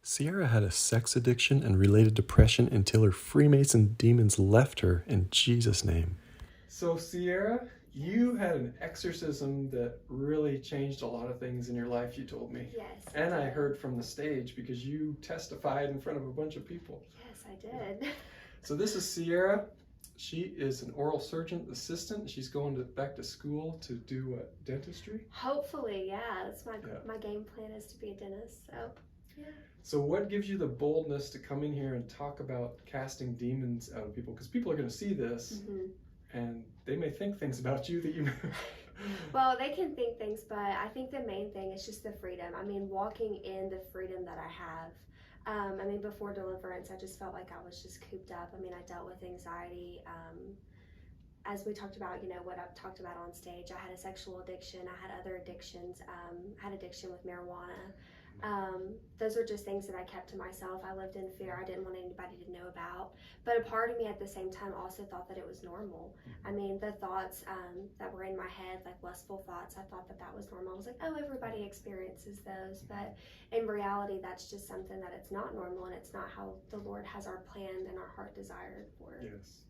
Sierra had a sex addiction and related depression until her Freemason demons left her in Jesus' name. So, Sierra, you had an exorcism that really changed a lot of things in your life, you told me. Yes. And I heard from the stage because you testified in front of a bunch of people. Yes, I did. So this is Sierra. She is an oral surgeon assistant. She's going back to school to do what, dentistry? Hopefully, yeah. That's my game plan is to be a dentist. So, yeah. So what gives you the boldness to come in here and talk about casting demons out of people? Because people are going to see this and they may think things about you that you Well, they can think things, but I think the main thing is just the freedom. I mean, walking in the freedom that I have. I mean, before deliverance, I just felt like I was just cooped up. I mean, I dealt with anxiety. As we talked about, you know, what I've talked about on stage, I had a sexual addiction. I had other addictions. I had addiction with marijuana. Those were just things that I kept to myself. I lived in fear. I didn't want anybody to know about. But a part of me at the same time also thought that it was normal. I mean, the thoughts that were in my head, like lustful thoughts, I thought that that was normal. I was like, oh, everybody experiences those. But in reality, that's just something that it's not normal, and it's not how the Lord has our plan and our heart desired for it. Yes.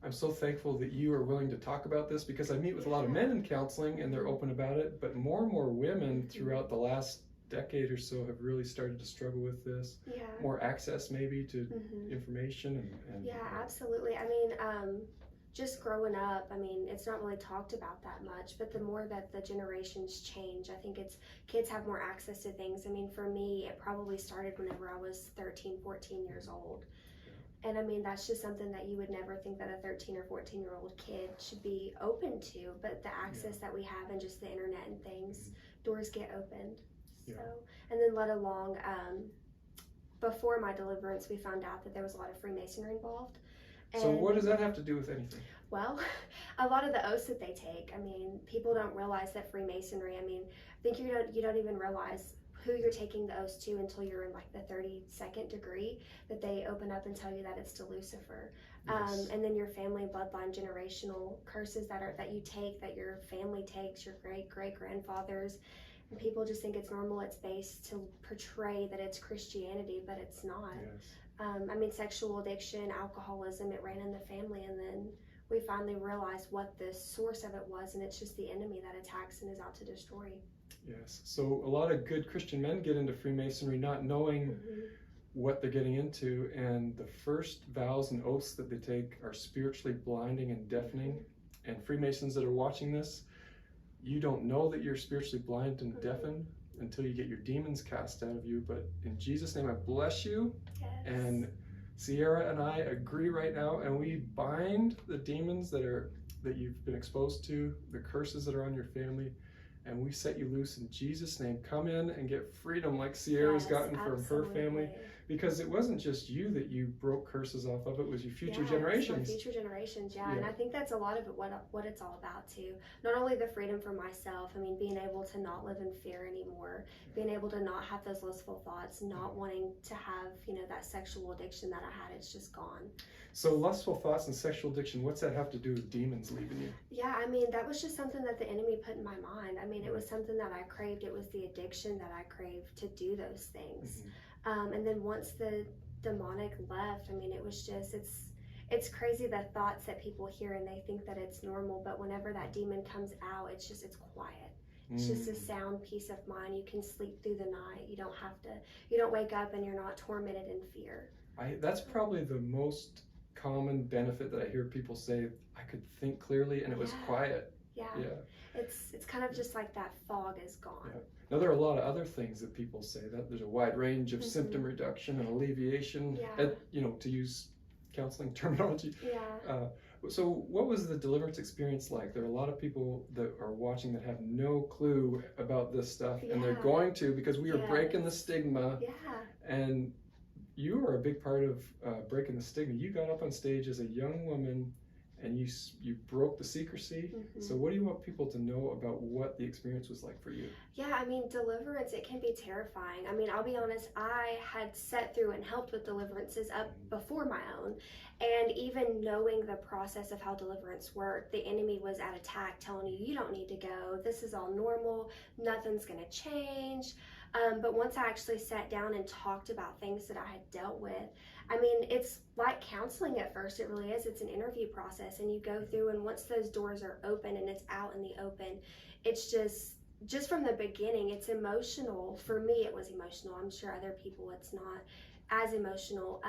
I'm so thankful that you are willing to talk about this, because I meet with a lot of men in counseling and they're open about it, but more and more women throughout the last decade or so have really started to struggle with this. Yeah. More access maybe to information and yeah, absolutely. I mean, just growing up, I mean, it's not really talked about that much, but the more that the generations change, I think kids have more access to things. I mean, for me, it probably started whenever I was 13, 14 years old. And I mean, that's just something that you would never think that a 13 or 14-year-old kid should be open to, but the access that we have and just the internet and things, doors get opened. So, and then let along, before my deliverance, we found out that there was a lot of Freemasonry involved. So what does that have to do with anything? Well, a lot of the oaths that they take, I mean, people don't realize that Freemasonry, I mean, I think you don't even realize who you're taking the oaths to until you're in like the 32nd degree, that they open up and tell you that it's to Lucifer. Yes. And then your family bloodline generational curses that you take, that your family takes, your great grandfathers. And people just think it's normal. It's based to portray that it's Christianity, but it's not. Yes. I mean, sexual addiction, alcoholism, it ran in the family, and then we finally realized what the source of it was, and it's just the enemy that attacks and is out to destroy. Yes. So a lot of good Christian men get into Freemasonry not knowing what they're getting into, and the first vows and oaths that they take are spiritually blinding and deafening. And Freemasons that are watching this, you don't know that you're spiritually blind and deafened until you get your demons cast out of you. But in Jesus' name, I bless you. Yes. And Sierra and I agree right now, and we bind the demons that you've been exposed to, the curses that are on your family, and we set you loose in Jesus' name. Come in and get freedom like Sierra's gotten from her family. Because it wasn't just you that you broke curses off of, it was your future generations. It's my future generations, and I think that's a lot of it, what it's all about too. Not only the freedom for myself, I mean, being able to not live in fear anymore, being able to not have those lustful thoughts, not wanting to have, you know, that sexual addiction that I had, it's just gone. So lustful thoughts and sexual addiction, what's that have to do with demons leaving you? Yeah, I mean, that was just something that the enemy put in my mind. I mean, it was something that I craved. It was the addiction that I craved to do those things. And then once the demonic left, I mean, it was just, it's crazy the thoughts that people hear and they think that it's normal, but whenever that demon comes out, it's quiet. It's just a sound peace of mind. You can sleep through the night. You don't wake up and you're not tormented in fear. That's probably the most common benefit that I hear people say. I could think clearly and it was quiet. Yeah. It's kind of just like that fog is gone. Now there are a lot of other things that people say, that there's a wide range of symptom reduction and alleviation, you know, to use counseling terminology. So what was the deliverance experience like? There are a lot of people that are watching that have no clue about this stuff, and they're going to, because we are breaking the stigma. And you were a big part of breaking the stigma. You got up on stage as a young woman and you broke the secrecy. So what do you want people to know about what the experience was like for you? Yeah, I mean, deliverance, it can be terrifying. I mean, I'll be honest, I had sat through and helped with deliverances up before my own. And even knowing the process of how deliverance worked, the enemy was at attack telling you, you don't need to go. This is all normal. Nothing's going to change. But once I actually sat down and talked about things that I had dealt with, I mean, it's like counseling at first. It really is. It's an interview process, and you go through, and once those doors are open and it's out in the open, it's just from the beginning, it's emotional. For me, it was emotional. I'm sure other people it's not as emotional.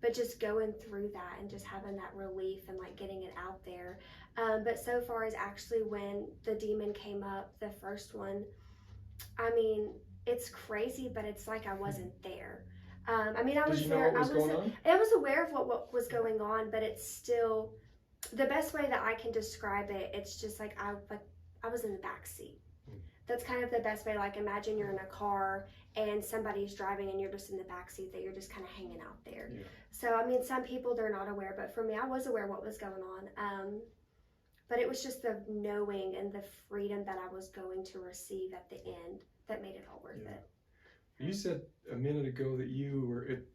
But just going through that and just having that relief and like getting it out there. But so far as actually when the demon came up, the first one, I mean, it's crazy, but it's like I wasn't there. I mean, I was there. I was aware of what was going on, but it's still the best way that I can describe it. It's just like I was in the back seat. That's kind of the best way. Like, imagine you're in a car and somebody's driving and you're just in the back seat, that you're just kind of hanging out there. Yeah. So, I mean, some people, they're not aware, but for me, I was aware what was going on. But it was just the knowing and the freedom that I was going to receive at the end that made it all worth it. You said a minute ago that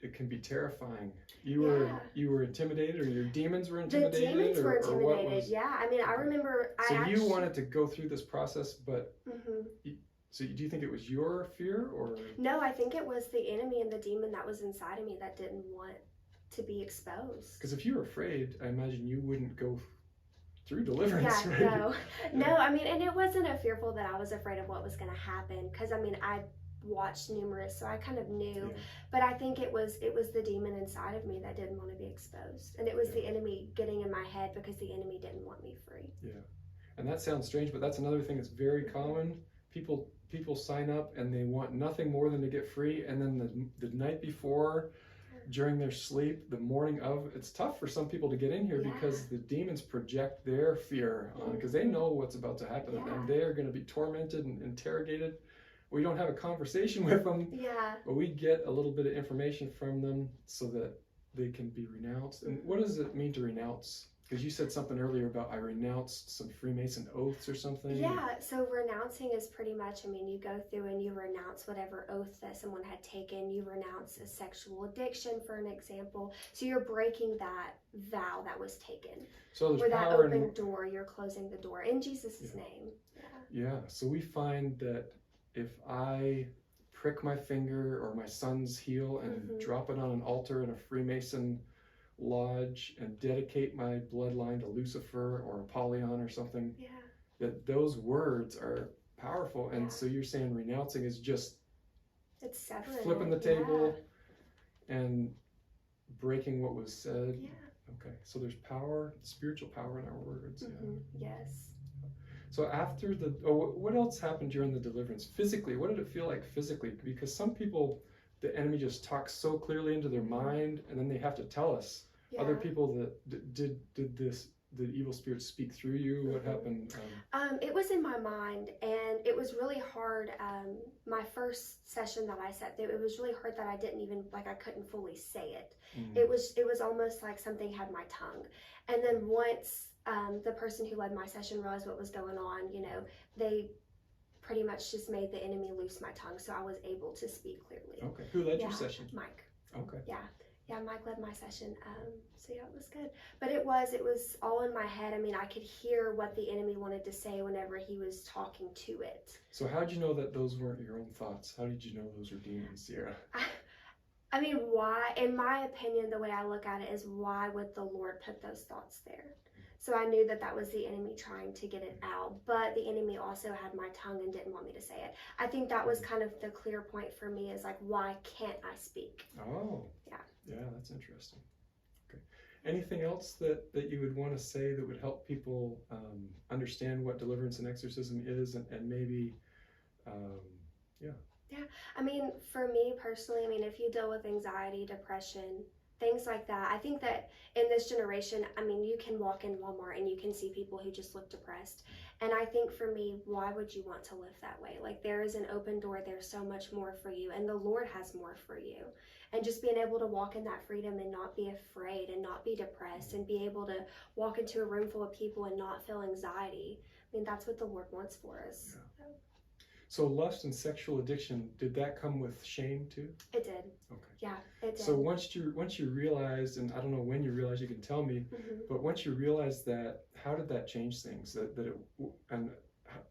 it can be terrifying. You were intimidated, or your demons were intimidated? The demons were intimidated, yeah. I mean, I remember you wanted to go through this process, but so do you think it was your fear, or? No, I think it was the enemy and the demon that was inside of me that didn't want to be exposed. Because if you were afraid, I imagine you wouldn't go through deliverance, right? No, I mean, and it wasn't a fearful that I was afraid of what was going to happen, because I mean, I watched numerous, so I kind of knew, but I think it was the demon inside of me that didn't want to be exposed, and it was the enemy getting in my head because the enemy didn't want me free. And that sounds strange, but that's another thing that's very common. People sign up and they want nothing more than to get free, and then the night before, during their sleep, the morning of, it's tough for some people to get in here because the demons project their fear on, because they know what's about to happen, and they are going to be tormented and interrogated. We don't have a conversation with them, but we get a little bit of information from them so that they can be renounced. And what does it mean to renounce? Because you said something earlier about I renounced some Freemason oaths or something. Yeah, so renouncing is pretty much, I mean, you go through and you renounce whatever oath that someone had taken. You renounce a sexual addiction, for an example. So you're breaking that vow that was taken. So there's or that open door, you're closing the door in Jesus' name. Yeah, so we find that if I prick my finger or my son's heel and drop it on an altar in a Freemason lodge and dedicate my bloodline to Lucifer or Apollyon or something, that those words are powerful. And so you're saying renouncing is just flipping the table and breaking what was said. Okay, so there's power, spiritual power in our words. Yes. So after what else happened during the deliverance? Physically, what did it feel like physically? Because some people, the enemy just talks so clearly into their mind, and then they have to tell us. Other people that did evil spirits speak through you? What happened? It was in my mind, and it was really hard. My first session that I sat through, it was really hard that I didn't even, like, I couldn't fully say it. It was almost like something had my tongue. And then once the person who led my session realized what was going on, you know, they pretty much just made the enemy loose my tongue, so I was able to speak clearly. Okay. Who led your session? Mike. Okay. Yeah, Mike led my session. So yeah, it was good. But it was all in my head. I mean, I could hear what the enemy wanted to say whenever he was talking to it. So how did you know that those weren't your own thoughts? How did you know those were demons, Sierra? I mean, why? In my opinion, the way I look at it is, why would the Lord put those thoughts there? So I knew that was the enemy trying to get it out, but the enemy also had my tongue and didn't want me to say it. I think that was kind of the clear point for me, is like, why can't I speak? Oh. Yeah, that's interesting. Okay. Anything else that you would want to say that would help people understand what deliverance and exorcism is, and maybe, Yeah, I mean, for me personally, I mean, if you deal with anxiety, depression, things like that, I think that in this generation, I mean, you can walk in Walmart and you can see people who just look depressed. And I think for me, why would you want to live that way? Like, there is an open door, there's so much more for you, and the Lord has more for you. And just being able to walk in that freedom and not be afraid and not be depressed, and be able to walk into a room full of people and not feel anxiety. I mean, that's what the Lord wants for us. Yeah. So lust and sexual addiction, did that come with shame too? It did. Okay. Yeah, it did. So once you realized, and I don't know when you realized, you can tell me, but once you realized that, how did that change things? And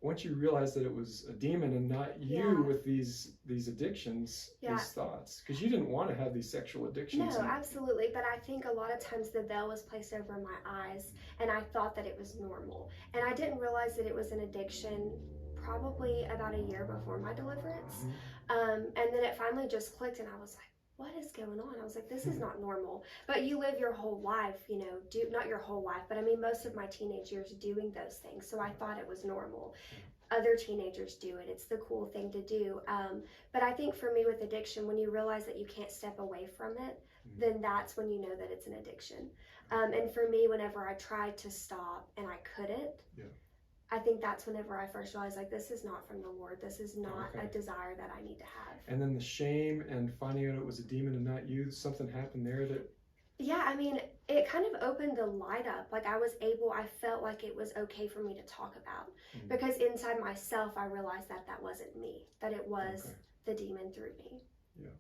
once you realized that it was a demon and not you with these addictions, these thoughts, because you didn't want to have these sexual addictions. No, absolutely. But I think a lot of times the veil was placed over my eyes, and I thought that it was normal. And I didn't realize that it was an addiction probably about a year before my deliverance. And then it finally just clicked, and I was like, what is going on? I was like, this is not normal. But you live your whole life, you know, not your whole life, but I mean, most of my teenage years doing those things. So I thought it was normal. Other teenagers do it. It's the cool thing to do. But I think for me with addiction, when you realize that you can't step away from it, then that's when you know that it's an addiction. And for me, whenever I tried to stop and I couldn't, I think that's whenever I first realized, like, this is not from the Lord. This is not a desire that I need to have. And then the shame and finding out it was a demon and not you, something happened there that... Yeah, I mean, it kind of opened the light up. Like, I felt like it was okay for me to talk about. Because inside myself, I realized that that wasn't me. That it was the demon through me. Yeah.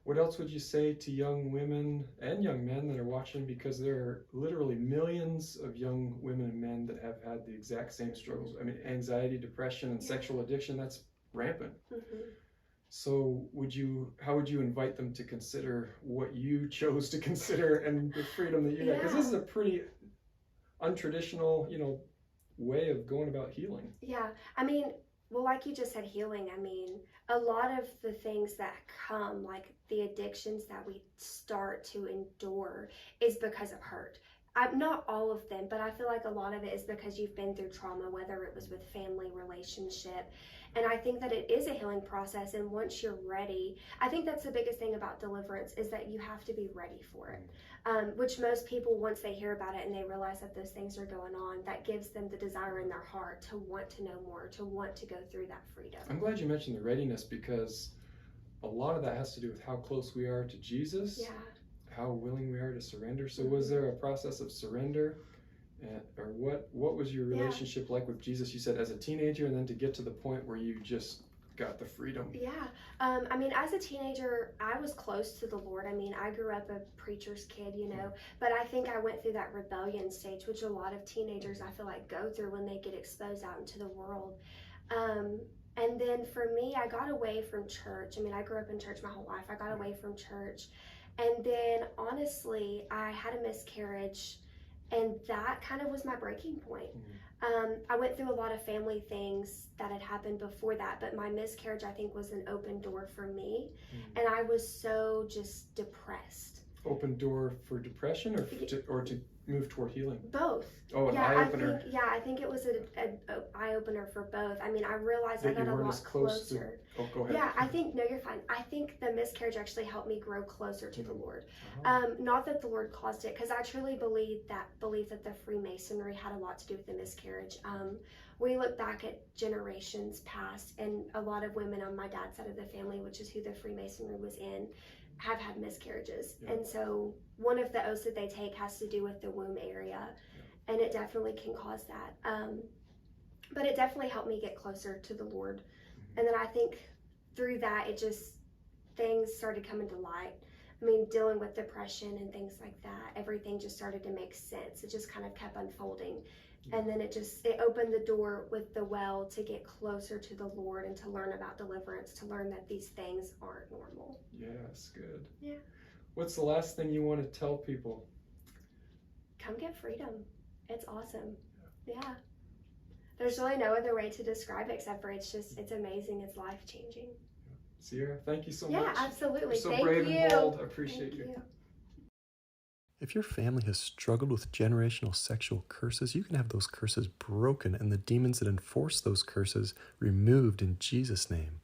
What else would you say to young women and young men that are watching? Because there are literally millions of young women and men that have had the exact same struggles. I mean, anxiety, depression, and sexual addiction, that's rampant. So how would you invite them to consider what you chose to consider and the freedom that you got? Because this is a pretty untraditional, you know, way of going about healing. Yeah, I mean, well, like you just said, healing, I mean, a lot of the things that come, like the addictions that we start to endure, is because of hurt. Not all of them, but I feel like a lot of it is because you've been through trauma, whether it was with family, relationship. And I think that it is a healing process. And once you're ready, I think that's the biggest thing about deliverance, is that you have to be ready for it. Which most people, once they hear about it and they realize that those things are going on, that gives them the desire in their heart to want to know more, to want to go through that freedom. I'm glad you mentioned the readiness, because a lot of that has to do with how close we are to Jesus, how willing we are to surrender. So was there a process of surrender? Or what was your relationship like with Jesus, you said, as a teenager, and then to get to the point where you just got the freedom? I mean, as a teenager, I was close to the Lord. I mean, I grew up a preacher's kid, you know, but I think I went through that rebellion stage, which a lot of teenagers, I feel like, go through when they get exposed out into the world. And then for me, I got away from church. I mean, I grew up in church my whole life. I got away from church. And then, honestly, I had a miscarriage, and that kind of was my breaking point. I went through a lot of family things that had happened before that, but my miscarriage, I think, was an open door for me. And I was so just depressed. Open door for depression, or to move toward healing? Both. Oh, an eye-opener. I think it was an eye-opener for both. I mean, I realized that I got a lot closer. Go ahead. Yeah, no, you're fine. I think the miscarriage actually helped me grow closer to the Lord. Not that the Lord caused it, because I truly believe that the Freemasonry had a lot to do with the miscarriage. We look back at generations past, and a lot of women on my dad's side of the family, which is who the Freemasonry was in, have had miscarriages. And so one of the oaths that they take has to do with the womb area, and it definitely can cause that. But it definitely helped me get closer to the Lord. And then I think through that, things started coming to light. I mean, dealing with depression and things like that, everything just started to make sense. It just kind of kept unfolding. And then it opened the door with the well to get closer to the Lord and to learn about deliverance, to learn that these things aren't normal. Yes, good. Yeah. What's the last thing you want to tell people? Come get freedom. It's awesome. Yeah. There's really no other way to describe it except for it's amazing. It's life-changing. Sierra, thank you so much. Yeah, absolutely. You're so thank brave you. and bold. I appreciate Thank you. If your family has struggled with generational sexual curses, you can have those curses broken and the demons that enforce those curses removed in Jesus' name.